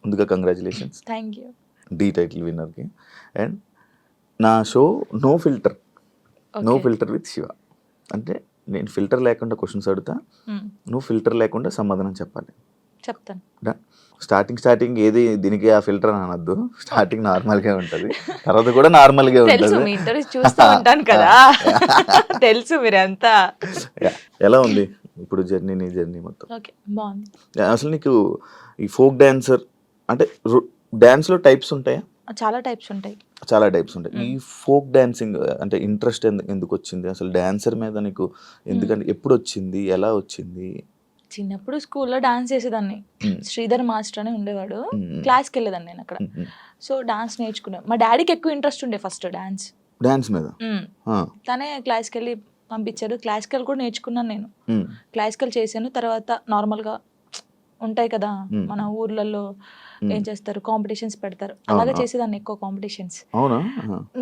ముందుగా congratulations thank you. The title విన్నర్కి. And నా show no filter with Shiva. అంటే నేను ఫిల్టర్ లేకుండా క్వశ్చన్స్ అడుగుతా, నువ్వు ఫిల్టర్ లేకుండా సమాధానం చెప్పాలి. చెప్తాను. స్టార్టింగ్ ఏది దీనికి ఆ ఫిల్టర్ అని అనొద్దు. స్టార్టింగ్ నార్మల్గా ఉంటుంది, తర్వాత కూడా నార్మల్గా తెలుసు, ఉంటుంది. మీ ఇంటర్వ్యూ చూస్తూ ఉంటాను కదా, తెలుసు మీరంతా. ఎలా ఉంది ఇప్పుడు నీ జర్నీ మొత్తం? ఓకే, బాగుంది. అసలు నీకు ఈ ఫోక్ డాన్సర్ అంటే డాన్స్లో టైప్స్ ఉంటాయా? చాలా టైప్స్ ఉంటాయి. ఈ ఫోక్ డాన్సింగ్ అంటే ఇంట్రెస్ట్ ఎందుకు వచ్చింది అసలు డాన్సర్ మీద నీకు? ఎందుకంటే ఎప్పుడు వచ్చింది, ఎలా వచ్చింది? చిన్నప్పుడు స్కూల్లో డాన్స్ చేసేదాన్ని. శ్రీధర్ మాస్టర్ అని ఉండేవాడు, క్లాస్కి వెళ్ళేదాన్ని నేను అక్కడ. సో డాన్స్ నేర్చుకున్నాను. మా డాడీకి ఎక్కువ ఇంట్రెస్ట్ ఉండే ఫస్ట్ డాన్స్ మీద. తనే క్లాస్కి వెళ్ళి పంపించాడు. క్లాసికల్ కూడా నేర్చుకున్నాను నేను. క్లాసికల్ చేశాను. తర్వాత నార్మల్గా ఉంటాయి కదా మన ఊర్లలో ఏం చేస్తారు, కాంపిటీషన్స్ పెడతారు, అలాగే చేసేదాన్ని ఎక్కువ కాంపిటీషన్స్.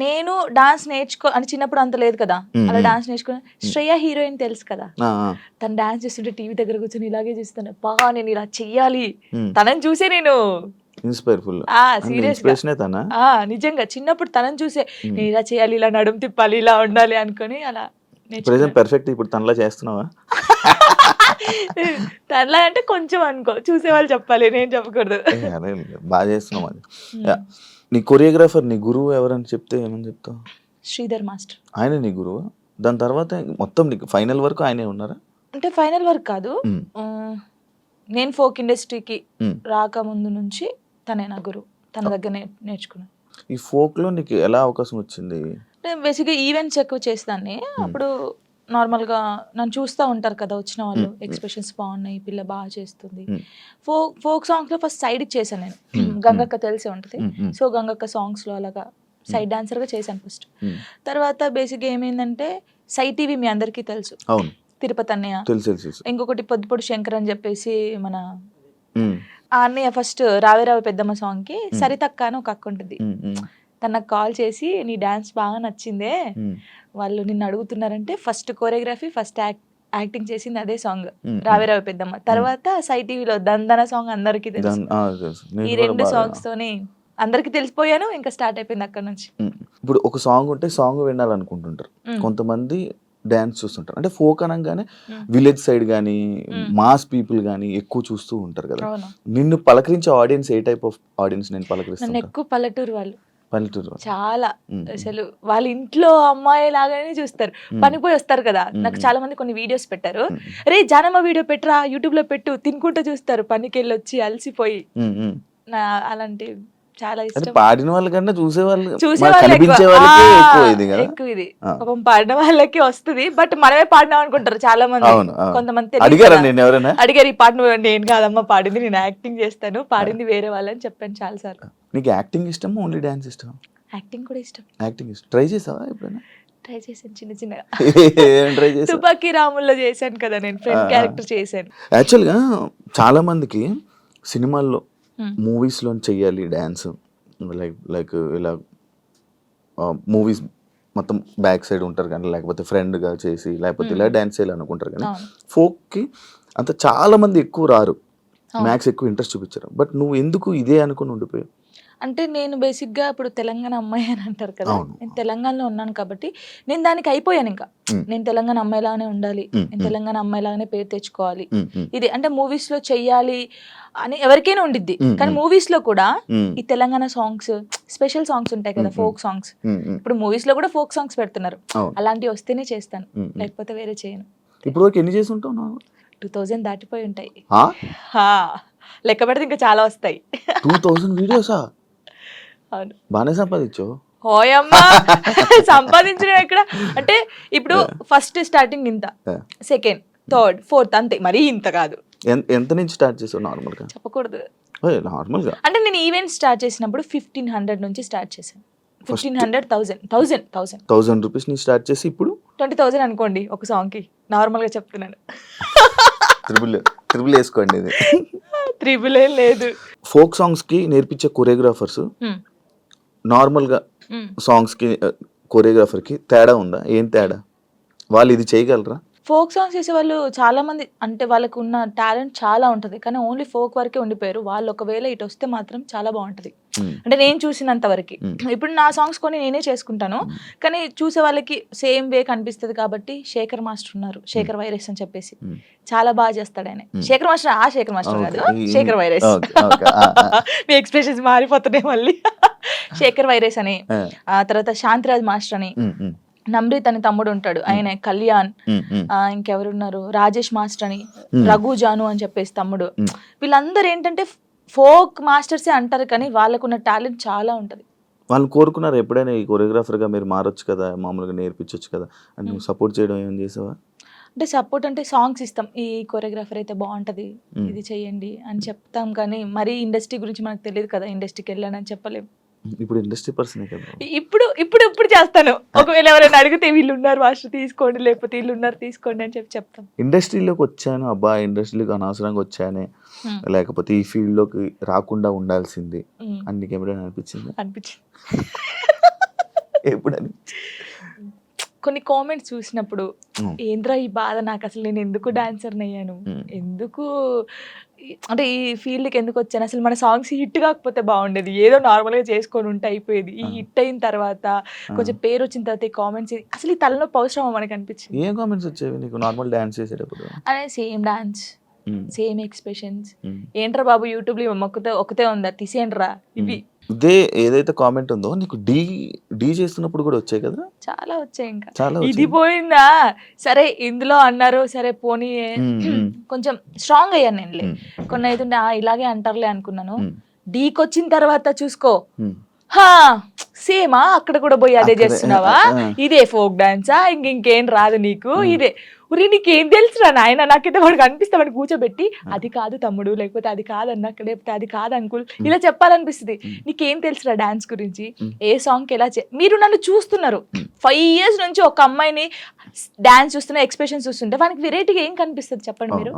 నేను డాన్స్ అంటే చిన్నప్పుడు అంత లేదు కదా, అలా డాన్స్ నేర్చుకుని శ్రేయ హీరోయిన్ తెలుసు కదా, తను డాన్స్ చేస్తుంటే టీవీ దగ్గర కూర్చొని ఇలాగే చూస్తాను, బాగా నేను ఇలా చెయ్యాలి, తనని చూసే నేను నిజంగా చిన్నప్పుడు తనని చూసే నేను ఇలా చేయాలి, ఇలా నడుము తిప్పాలి, ఇలా ఉండాలి అనుకుని అలా పర్ఫెక్ట్. ఇప్పుడు తనలా చేస్తున్నావా? తనలా అంటే కొంచెం అనుకో, చూసేవాళ్ళు చెప్పాలి, నేను చెప్పకూడదు. బాగా చేస్తున్నావు. అది నీ కొరియోగ్రాఫర్, నీ గురువు ఎవరని చెప్తే ఏమని చెప్తావు? శ్రీధర్ మాస్టర్. ఆయన నీ గురువు? దాని తర్వాత మొత్తం నీకు ఫైనల్ వరకు ఆయనే ఉన్నారా? అంటే ఫైనల్ వర్క్ కాదు, నేను ఫోక్ ఇండస్ట్రీకి రాకముందు నుంచి తనే నా గురువు. తన దగ్గర నేర్చుకున్నాను. ఈ ఫోక్ లో నీకు ఎలా అవకాశం వచ్చింది? బేసిక్గా ఈవెంట్స్ ఎక్కువ చేస్తాను. అప్పుడు నార్మల్గా నన్ను చూస్తూ ఉంటారు కదా వచ్చిన వాళ్ళు, ఎక్స్ప్రెషన్స్ బాగున్నాయి, పిల్ల బాగా చేస్తుంది. ఫోక్ సాంగ్స్లో ఫస్ట్ సైడ్కి చేశాను నేను. గంగక్క తెలిసే ఉంటుంది. సో గంగక్క సాంగ్స్లో అలాగా సైడ్ డాన్సర్గా చేశాను ఫస్ట్. తర్వాత బేసిక్గా ఏమైందంటే సై టీవీ మీ అందరికీ తెలుసు, తిరుపతి అన్నయ్య, ఇంకొకటి పొద్దుపొడి శంకర్ అని చెప్పేసి మన ఆ అన్నయ్య ఫస్ట్ రావే రావే పెద్దమ్మ సాంగ్కి సరితక్క అని ఒక అక్క ఉంటుంది. తను నాకు కాల్ చేసి నీ డాన్స్ బాగా నచ్చిందే, వాళ్ళు నిన్ను అడుగుతున్నారంటే ఫస్ట్ కోరియోగ్రఫీ ఫస్ట్ యాక్టింగ్ చేసింది అదే సాంగ్ రావే రావే పెద్దమ్మ. తర్వాత సై టీవీలో దందన సాంగ్ అందరికీ తెలుసు. ఈ రెండు సాంగ్స్ తోని అందరికి తెలిసిపోయాను. ఇంకా స్టార్ట్ అయిపోయింది అక్కడ నుంచి. ఇప్పుడు ఒక సాంగ్ ఉంటే సాంగ్ వినాలనుకుంటుంటారు కొంతమంది, డాన్స్ చూస్తుంటారు. అంటే ఫోక్ అనగానే విలేజ్ సైడ్ కానీ మాస్ పీపుల్ కానీ ఎక్కువ చూస్తూ ఉంటారు కదా. నిన్ను పలకరించే ఆడియన్స్ ఏ టైప్ ఆఫ్ ఆడియన్స్? నేను పలకరిస్తాను ఎక్కువ పల్లెటూరు వాళ్ళు, చాలా అసలు వాళ్ళ ఇంట్లో అమ్మాయి లాగానే చూస్తారు. పనిపోయి వస్తారు కదా, నాకు చాలా మంది కొన్ని వీడియోస్ పెట్టారు, రే జానమ్మ వీడియో పెట్టరా యూట్యూబ్ లో పెట్టు, తినుకుంటూ చూస్తారు పనికి వెళ్ళి వచ్చి అలసిపోయి. అలాంటి చాలా ఇష్టం. పాడిన వాళ్ళకన్నా చూసేవాళ్ళు ఎక్కువ ఇది. పాపం పాడిన వాళ్ళకి వస్తుంది, బట్ మనమే పాడినాం అనుకుంటారు చాలా మంది. కొంతమంది అడిగారు ఈ పాట నువ్వు. నేను కాదమ్మా పాడింది, నేను యాక్టింగ్ చేస్తాను, పాడింది వేరే వాళ్ళని చెప్పాను చాలా సార్లు. నీకు యాక్టింగ్ ఇష్టం, ఓన్లీ డాన్స్ ఇష్టం? యాక్టింగ్ కూడా ఇష్టం. యాక్టింగ్ ఇష్టం. ట్రై చేసావా ఎప్పుడైనా? ట్రై చేశాను చిన్న చిన్నగా. తుపాకీ రాముల్లో చేశాను కదా నేను, ఫ్రెండ్ క్యారెక్టర్ చేశాను. యాక్చువల్గా చాలా మందికి సినిమాల్లో మూవీస్లో చెయ్యాలి డ్యాన్స్, లైక్ ఇలా మూవీస్ మొత్తం బ్యాక్ సైడ్ ఉంటారు కానీ, లేకపోతే ఫ్రెండ్గా చేసి లేకపోతే ఇలా డ్యాన్స్ చేయాలి అనుకుంటారు కానీ, ఫోక్కి అంత చాలా మంది ఎక్కువ రారు, మ్యాక్స్ ఎక్కువ ఇంట్రెస్ట్ చూపించారు. బట్ నువ్వు ఎందుకు ఇదే అనుకుని ఉండిపోయావు? అంటే నేను బేసిక్గా ఇప్పుడు తెలంగాణ అమ్మాయి అని అంటారు కదా, నేను తెలంగాణలో ఉన్నాను కాబట్టి నేను దానికి అయిపోయాను. ఇంకా నేను తెలంగాణ అమ్మాయిలాగానే ఉండాలి, నేను తెలంగాణ అమ్మాయిలాగానే పేరు తెచ్చుకోవాలి, ఇది అంటే మూవీస్ లో చెయ్యాలి అని ఎవరికైనా ఉండిద్ది. కానీ మూవీస్ లో కూడా ఈ తెలంగాణ సాంగ్స్, స్పెషల్ సాంగ్స్ ఉంటాయి కదా, ఫోక్ సాంగ్స్. ఇప్పుడు మూవీస్ లో కూడా ఫోక్ సాంగ్స్ పెడుతున్నారు, అలాంటివి వస్తేనే చేస్తాను, లేకపోతే వేరే చేయను. ఇప్పుడు ఎన్ని చేసి ఉంటావు? 2000 దాటిపోయి ఉంటాయి. లెక్క పెడితే ఇంకా చాలా వస్తాయి. 2000 వీడియోసా? అవును. బాగానే సంపాదించావు. హోయమ్మా, సంపాదించడం ఎక్కడ అంటే ఇప్పుడు ఫస్ట్ స్టార్టింగ్ ఇంత, సెకండ్, థర్డ్, ఫోర్త్, అంతే, మరీ ఇంత కాదు. ఎంత నుంచి స్టార్ట్ చేసావు? నార్మల్ గా చెప్పకూడదు. నార్మల్ గా అంటే నేను ఈవెంట్ స్టార్ట్ చేసినప్పుడు 1500 నుంచి స్టార్ట్ చేశాను. 1500, 1000 రూపీస్ నుంచి స్టార్ట్ చేసి ఇప్పుడు 20,000 అనుకోండి ఒక సాంగ్ కి. నార్మల్ గా చెప్తున్నాను. త్రిబుల్ వేసుకోండి. ఇది త్రిబుల్ ఏం లేదు. ఫోక్ సాంగ్స్ కి నేర్పించే కొరియోగ్రాఫర్స్ నార్మల్గా సాంగ్స్కి కొరియోగ్రాఫర్కి తేడా ఉందా? ఏం తేడా? వాళ్ళు ఇది చేయగలరా? ఫోక్ సాంగ్స్ చేసే వాళ్ళు చాలా మంది అంటే వాళ్ళకు ఉన్న టాలెంట్ చాలా ఉంటది కానీ ఓన్లీ ఫోక్ వరకే ఉండిపోయారు. వాళ్ళు ఒకవేళ ఇటు వస్తే మాత్రం చాలా బాగుంటది. అంటే నేను చూసినంత వరకు. ఇప్పుడు నా సాంగ్స్ కొని నేనే చేసుకుంటాను కానీ చూసే వాళ్ళకి సేమ్ వే కనిపిస్తుంది కాబట్టి శేఖర్ మాస్టర్ ఉన్నారు, శేఖర్ వైరస్ అని చెప్పేసి చాలా బాగా చేస్తాడు ఆయన. శేఖర్ మాస్టర్ ఆ శేఖర్ మాస్టర్ కాదు, శేఖర్ వైరస్. మీ ఎక్స్ప్రెషన్స్ మారిపోతున్నాయి మళ్ళీ. శేఖర్ వైరస్ అని, ఆ తర్వాత శాంతిరాజ్ మాస్టర్ అని, నమ్రీత్ అని తమ్ముడు ఉంటాడు ఆయన, కళ్యాణ్, ఇంకెవరున్నారు రాజేష్ మాస్టర్ అని, రఘు జాను అని చెప్పేసి తమ్ముడు. వీళ్ళందరూ ఏంటంటే ఫోక్ మాస్టర్సే అంటారు కానీ వాళ్ళకున్న టాలెంట్ చాలా ఉంటది. వాళ్ళు కోరుకున్నారు ఎప్పుడైనా ఈ కొరియోగ్రాఫర్ గా మీరు మారొచ్చు కదా, మామూలుగా నేర్పించవచ్చు కదా అని నువ్వు సపోర్ట్ చేయడం ఏం చేసావా? అంటే సపోర్ట్ అంటే సాంగ్స్ ఇస్తాం, ఈ కొరియోగ్రాఫర్ అయితే బాగుంటది ఇది చెయ్యండి అని చెప్తాం కానీ మరీ ఇండస్ట్రీ గురించి మనకు తెలియదు కదా, ఇండస్ట్రీకి వెళ్ళానని చెప్పలేము. ఇప్పుడు ఇండస్ట్రీ పర్సన్ కదా. ఇప్పుడు చేస్తాను. ఒకవేళ ఎవరైనా అడిగితే వీళ్ళు ఉన్నారు మాస్టర్ తీసుకోండి, లేకపోతే వీళ్ళు ఉన్నారు తీసుకోండి అని చెప్తాం. ఇండస్ట్రీలోకి వచ్చాను అబ్బా, ఇండస్ట్రీలోకి అనవసరంగా వచ్చానే, లేకపోతే ఈ ఫీల్డ్ లోకి రాకుండా ఉండాల్సింది అని నీకు ఎప్పుడైనా అనిపించింది? ఎప్పుడు కొన్ని కామెంట్స్ చూసినప్పుడు ఏంద్రా ఈ బాధ, నాకు అసలు నేను ఎందుకు డాన్సర్ అయ్యాను, ఎందుకు అంటే ఈ ఫీల్డ్కి ఎందుకు వచ్చాను, అసలు మన సాంగ్స్ హిట్ కాకపోతే బాగుండేది, ఏదో నార్మల్గా చేసుకొని ఉంటే అయిపోయేది. ఈ హిట్ అయిన తర్వాత కొంచెం పేరు వచ్చిన తర్వాత ఈ కామెంట్స్ అసలు ఈ తలనొప్పి అవసరమా మనకు అనిపించింది. ఏం కామెంట్స్ వచ్చేవి నీకు నార్మల్ డాన్స్ చేసేటప్పుడు? అదే సేమ్ డాన్స్, సేమ్ ఎక్స్ప్రెషన్స్, ఏంట్రా బాబు యూట్యూబ్ లో ఒకతే ఉందా తీసేయండిరా ఇవి. ఇదే ఏదైతే కామెంట్ ఉందో నీకు డీ చేస్తున్నప్పుడు కూడా వచ్చాయి కదా? చాలా వచ్చాయి. ఇంకా చాలా ఇది పోయిందా సరే ఇందులో అన్నారు సరే పోనీ కొంచెం స్ట్రాంగ్ అయ్యాను నేను. కొన్ని అయితే ఇలాగే అంటారులే అనుకున్నాను. డీకి వచ్చిన తర్వాత చూసుకో సేమా అక్కడ కూడా పోయి అదే చేస్తున్నావా, ఇదే ఫోక్ డాన్సా, ఇంకేం రాదు నీకు, ఇదే ఉరి నీకేం తెలుసురా నాయన, నాకైతే వాడికి అనిపిస్తామని కూర్చోబెట్టి అది కాదు తమ్ముడు, లేకపోతే అది కాదన్నా, లేకపోతే అది కాదు అంకుల్ ఇలా చెప్పాలనిపిస్తుంది. నీకేం తెలుసురా డాన్స్ గురించి, ఏ సాంగ్కి ఎలా మీరు నన్ను చూస్తున్నారు 5 years నుంచి ఒక అమ్మాయిని డాన్స్ చూస్తున్నా ఎక్స్ప్రెషన్ చూస్తుంటే వానికి వెరైటీగా ఏం కనిపిస్తుంది చెప్పండి మీరు?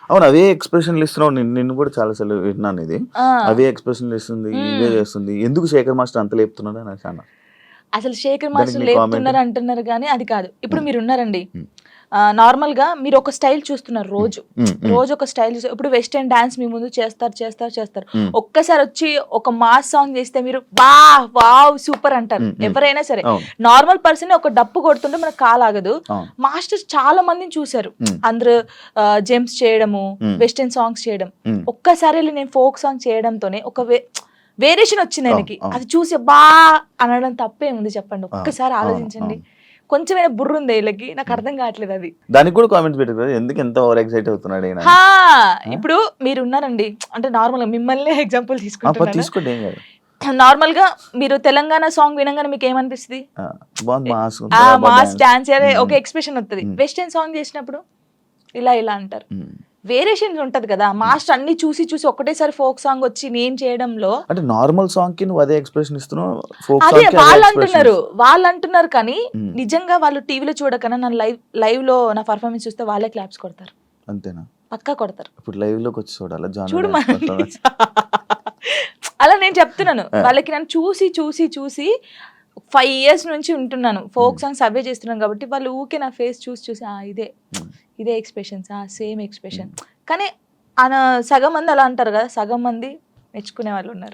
అవును అవే ఎక్స్ప్రెషన్లు ఇస్తున్నావు, నిన్ను కూడా చాలా సార్లు విన్నాను ఇది, అవే ఎక్స్ప్రెషన్లు ఇస్తుంది ఇవే చేస్తుంది, ఎందుకు శేఖర్ మాస్టర్ అంత లేపుతున్నాడు అని అన్నా. అసలు శేఖర్ మాస్టర్ లేపుతున్నారు అంటున్నారు కానీ అది కాదు. ఇప్పుడు మీరు ఉన్నారండి నార్మల్ గా మీరు ఒక స్టైల్ చూస్తున్నారు, రోజు ఒక స్టైల్. ఇప్పుడు వెస్టర్న్ డాన్స్ మీ ముందు చేస్తారు, ఒక్కసారి వచ్చి ఒక మాస్ సాంగ్ చేస్తే మీరు వావ్ సూపర్ అంటారు ఎవరైనా సరే. నార్మల్ పర్సన్ ఒక డప్పు కొడుతుంటే మనకు కాలాగదు. మాస్టర్స్ చాలా మందిని చూసారు, అందరూ జెంప్స్ చేయడము, వెస్టర్న్ సాంగ్స్ చేయడం. ఒక్కసారి నేను ఫోక్ సాంగ్ చేయడంతోనే ఒక వేరియేషన్ వచ్చింది ఆయనకి. అది చూసి అనడం తప్పే ఉంది చెప్పండి, ఒక్కసారి ఆలోచించండి. కొంచెమైనా బుర్ర ఉంది వీళ్ళకి, నాకు అర్థం కావట్లేదు అది. దానికి కూడా కామెంట్స్ పెట్టారు ఎందుకు ఎంత ఓవర్ ఎక్సైట్ అవుతున్నాడు. ఇప్పుడు మీరు ఉన్నారండి అంటే నార్మల్ గా మిమ్మల్ని ఎగ్జాంపుల్ తీసుకోండి. నార్మల్ గా మీరు తెలంగాణ సాంగ్ వినగానే మీకు ఏమనిపిస్తుంది? మాస్ డాన్స్ ఒక ఎక్స్ప్రెషన్ వస్తుంది. వెస్టర్న్ సాంగ్ చేసినప్పుడు ఇలా అంటారు. వేరియేషన్ ఉంటది కదా. మాస్టర్ అన్ని చూసి ఒకటేసారి ఫోక్ సాంగ్ వచ్చి నేను చేయడంలో అంటే నార్మల్ సాంగ్ కి నువ్వు అదే ఎక్స్ప్రెషన్ ఇస్తున్నావు, అదే వాళ్ళు అంటున్నారు కానీ నిజంగా వాళ్ళు టీవీలో చూడకన్నా నా లైవ్ లో నా పర్ఫార్మెన్స్ చూస్తే వాళ్ళే క్లాప్స్ కొడతారు. అంతేనా? పక్కా కొడతారు. ఇప్పుడు లైవ్ లోకి వచ్చి చూడాలి అలా నేను చెప్తున్నాను వాళ్ళకి. నన్ను చూసి 5 years నుంచి ఉంటున్నాను, ఫోక్ సాంగ్స్ అవే చేస్తున్నాను కాబట్టి వాళ్ళు ఊకే నా ఫేస్ చూసి ఇదే ఎక్స్ప్రెషన్స్, సేమ్ ఎక్స్ప్రెషన్. కానీ సగం మంది అలా అంటారు కదా, సగం మంది మెచ్చుకునే వాళ్ళు ఉన్నారు.